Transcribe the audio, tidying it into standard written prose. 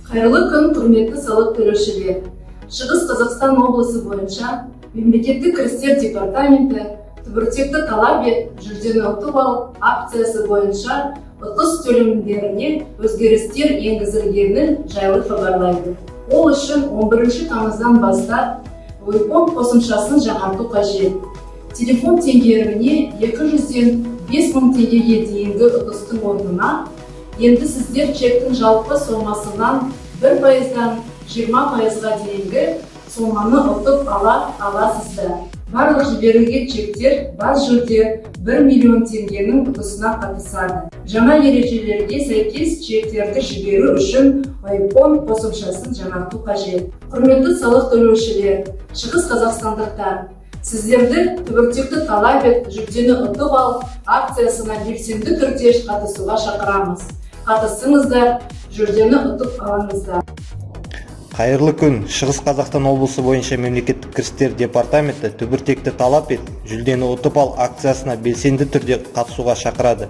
Қайырлы күн, құрметті салық төлеушілер. Шығыс Қазақстан облысы бойынша Мемлекеттік кірістер департаменті түбіртекті талап ет, жүлдені ұтып ал акциясы бойынша ұтыс төлемдеріне өзгерістер енгізілгенін жайлы хабарлайды. Ол үшін 11 тамыздан бастап Ойпон қосымшасын жаңарту қажет. Телефон теңгеріміне 200-ден 5000 теңгеге дейінгі ұтыстың орнына енді сіздер чектің жалпы сомасынан 1%-дан 20%-ға дейінгі соманы ұтып аласыздар. Барлық жіберілген чектер бас жүлде 1 миллион теңгенің ұтысына қатысады. Жаңа ережелерге сәйкес чектерді жіберу үшін Ойпон қосымшасын жаңарту қажет. Құрметті салық төлеушілер, Шығыс Қазақстандықтар, сіздерді түбіртекті талап ет, жүлдені ұтып ал акциясына белсенді түрде қатысуға шақырамыз. Қатысыңыздар, жүлдені ұтып алыңыздар. Қайырлы күн, Шығыс Қазақстан облысы бойынша Мемлекеттік кірістер департаменті түбіртекті талап ет, жүлдені ұтып ал акциясына белсенді түрде қатысуға шақырады.